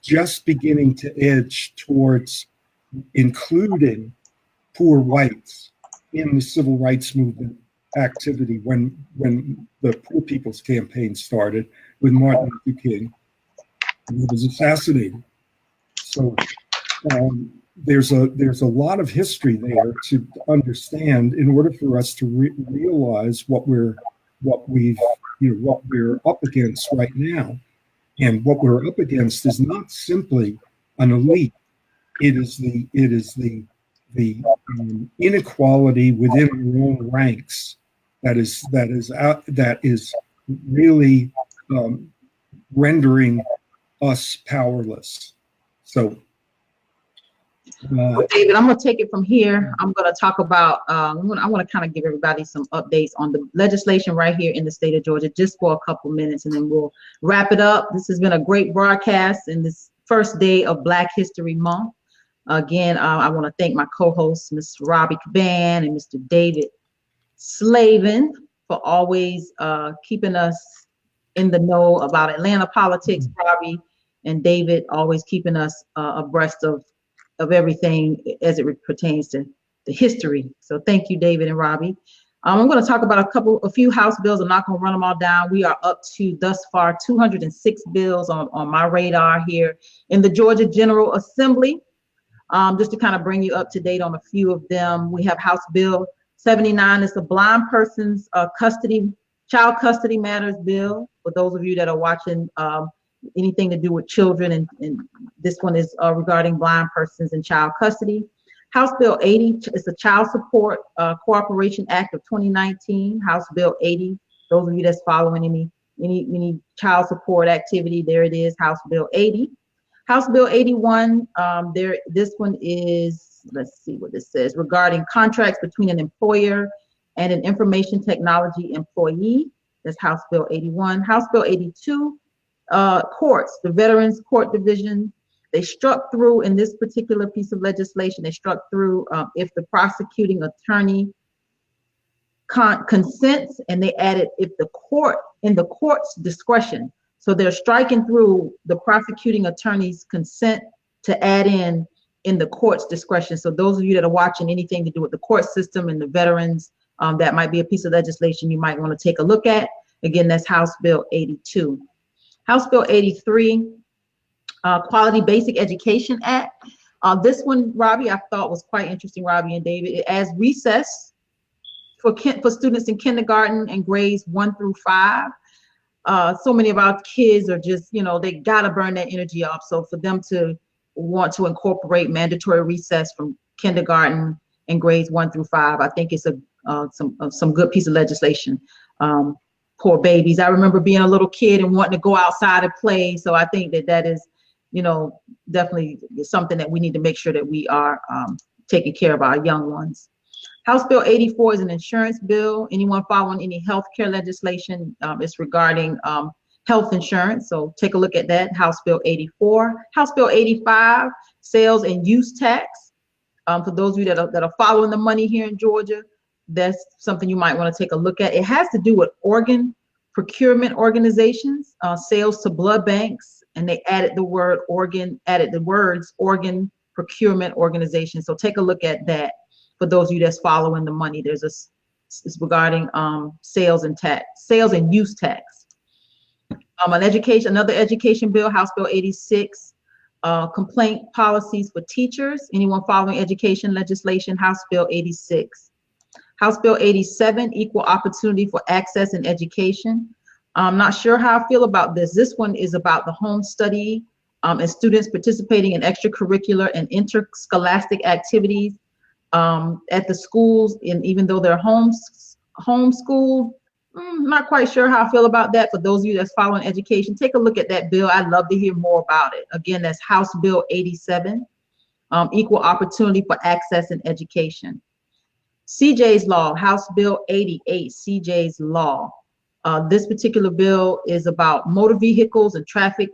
just beginning to edge towards including poor whites in the Civil Rights Movement activity when the Poor People's Campaign started with Martin Luther King, and he was assassinated. So there's a lot of history there to understand in order for us to realize what we're up against right now. And what we're up against is not simply an elite. It is the inequality within our own ranks that is really rendering us powerless. So, David, I'm going to take it from here. I'm going to talk about, I want to kind of give everybody some updates on the legislation right here in the state of Georgia, just for a couple minutes, and then we'll wrap it up. This has been a great broadcast in this first day of Black History Month. Again, I want to thank my co-hosts, Ms. Robbie Caban and Mr. David Slavin, for always keeping us in the know about Atlanta politics. Robbie and David always keeping us abreast of everything as it pertains to the history. So thank you, David and Robbie. I'm going to talk about a few House bills. I'm not going to run them all down. We are up to, thus far, 206 bills on my radar here in the Georgia General Assembly. Just to kind of bring you up to date on a few of them, we have House Bill 79. It's the Blind Persons Child Custody Matters Bill. For those of you that are watching anything to do with children, and this one is regarding blind persons and child custody. House Bill 80 is the Child Support Cooperation Act of 2019. House Bill 80. Those of you that's following any child support activity, there it is, House Bill 80. House Bill 81, this one is, let's see what this says, regarding contracts between an employer and an information technology employee. That's House Bill 81. House Bill 82, courts, the Veterans Court Division, they struck through in this particular piece of legislation, they struck through if the prosecuting attorney consents, and they added if the court, in the court's discretion. So they're striking through the prosecuting attorney's consent to add in the court's discretion. So those of you that are watching anything to do with the court system and the veterans, that might be a piece of legislation you might want to take a look at. Again, that's House Bill 82. House Bill 83, Quality Basic Education Act. This one, Robbie, I thought was quite interesting, Robbie and David. It adds recess for students in kindergarten and grades 1 through 5. So many of our kids are just, they gotta burn that energy off. So for them to want to incorporate mandatory recess from kindergarten and grades 1 through 5, I think it's some good piece of legislation. Poor babies. I remember being a little kid and wanting to go outside and play. So I think that is, definitely something that we need to make sure that we are taking care of our young ones. House Bill 84 is an insurance bill. Anyone following any healthcare legislation, it's regarding health insurance. So take a look at that. House Bill 84. House Bill 85, sales and use tax. For those of you that are following the money here in Georgia, that's something you might want to take a look at. It has to do with organ procurement organizations, sales to blood banks, and they added the words organ procurement organization. So take a look at that. For those of you that's following the money, it's regarding sales and use tax. Another education bill, House Bill 86, complaint policies for teachers. Anyone following education legislation, House Bill 86. House Bill 87, equal opportunity for access in education. I'm not sure how I feel about this. This one is about the home study and students participating in extracurricular and interscholastic activities at the schools, and even though they're homeschooled, not quite sure how I feel about that. For those of you that's following education, take a look at that bill. I'd love to hear more about it. Again, that's House Bill 87, equal opportunity for access in education. CJ's Law, House Bill 88, CJ's Law. This particular bill is about motor vehicles and traffic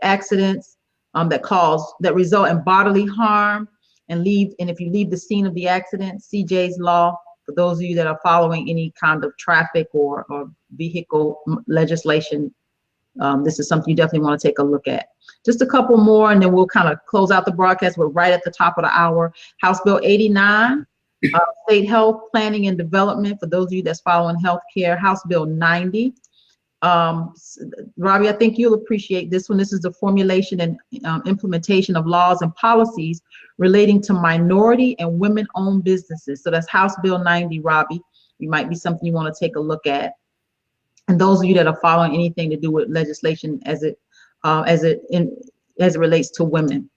accidents that result in bodily harm and if you leave the scene of the accident. CJ's Law, for those of you that are following any kind of traffic or vehicle legislation, this is something you definitely want to take a look at. Just a couple more, and then we'll kind of close out the broadcast. We're right at the top of the hour. House Bill 89, State Health Planning and Development, for those of you that's following healthcare. House Bill 90. Robbie, I think you'll appreciate this one. This is the formulation and implementation of laws and policies relating to minority and women-owned businesses. So that's House Bill 90, Robbie. It might be something you want to take a look at. And those of you that are following anything to do with legislation as it relates to women.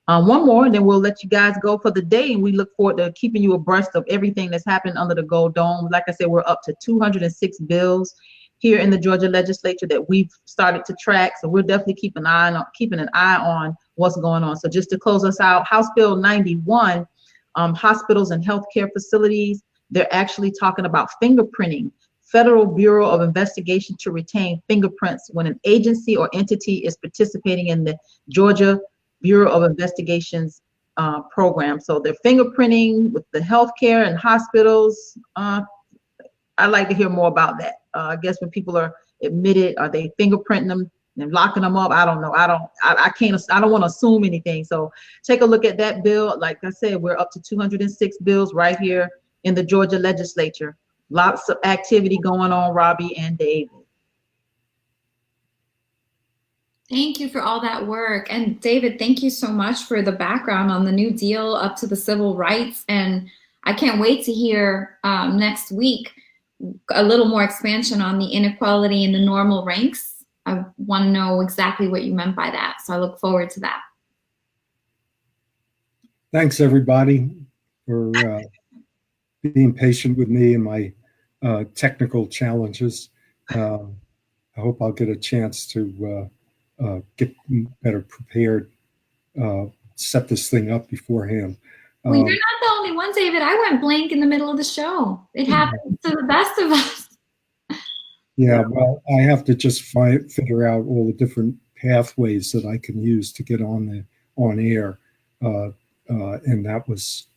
One more, and then we'll let you guys go for the day. And we look forward to keeping you abreast of everything that's happening under the Gold Dome. Like I said, we're up to 206 bills here in the Georgia legislature that we've started to track. So we're definitely keeping an eye on what's going on. So just to close us out, House Bill 91, hospitals and healthcare facilities, they're actually talking about fingerprinting. Federal Bureau of Investigation to retain fingerprints when an agency or entity is participating in the Georgia Bureau of Investigation's program. So they're fingerprinting with the healthcare and hospitals. I'd like to hear more about that. I guess when people are admitted, are they fingerprinting them and locking them up? I don't know. I don't want to assume anything. So take a look at that bill. Like I said, we're up to 206 bills right here in the Georgia legislature. Lots of activity going on, Robbie and David. Thank you for all that work. And David, thank you so much for the background on the New Deal up to the civil rights. And I can't wait to hear next week a little more expansion on the inequality in the normal ranks. I want to know exactly what you meant by that. So I look forward to that. Thanks, everybody, for being patient with me and my technical challenges. I hope I'll get a chance to get better prepared, set this thing up beforehand. Well, you're not the only one, David. I went blank in the middle of the show. It happens to the best of us. Yeah, well, I have to just figure out all the different pathways that I can use to get on air, and that was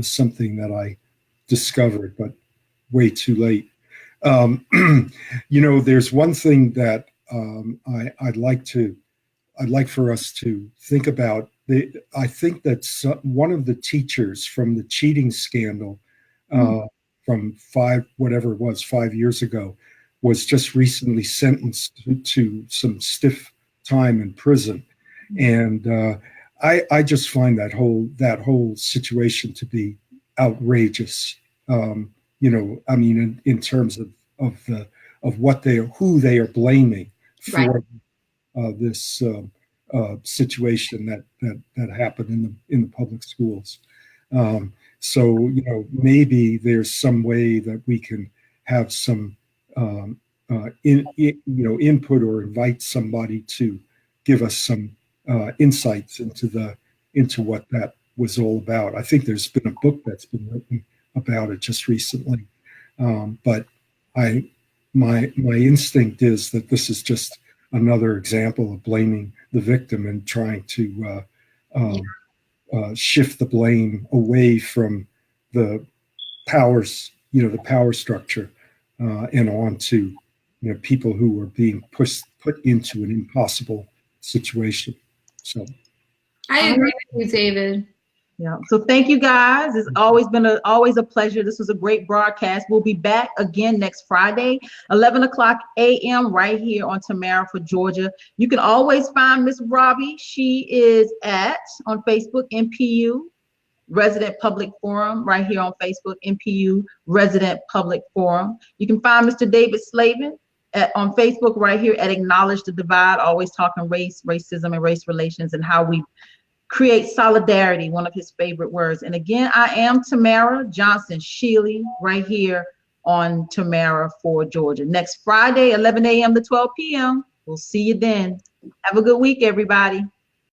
something that I discovered, but way too late. There's one thing that I'd like for us to think about. I think that one of the teachers from the cheating scandal from 5 years ago was just recently sentenced to some stiff time in prison. And I just find that whole situation to be outrageous. In terms of who they are blaming for this situation that happened in the public schools. So maybe there's some way that we can have some input or invite somebody to give us some insights into what that was all about. I think there's been a book that's been written about it just recently, but my instinct is that this is just another example of blaming the victim and trying to shift the blame away from the powers, the power structure, and on to people who are being put into an impossible situation. So I agree with you, David. Yeah. So thank you guys. It's always been always a pleasure. This was a great broadcast. We'll be back again next Friday, 11 o'clock a.m. right here on Tamara for Georgia. You can always find Miss Robbie. She is on Facebook, MPU Resident Public Forum, right here on Facebook, MPU Resident Public Forum. You can find Mr. David Slavin on Facebook right here at Acknowledge the Divide, always talking race, racism, and race relations and how we create solidarity, one of his favorite words. And again, I am Tamara Johnson Shealy right here on Tamara for Georgia. Next Friday, 11 a.m. to 12 p.m. We'll see you then. Have a good week, everybody.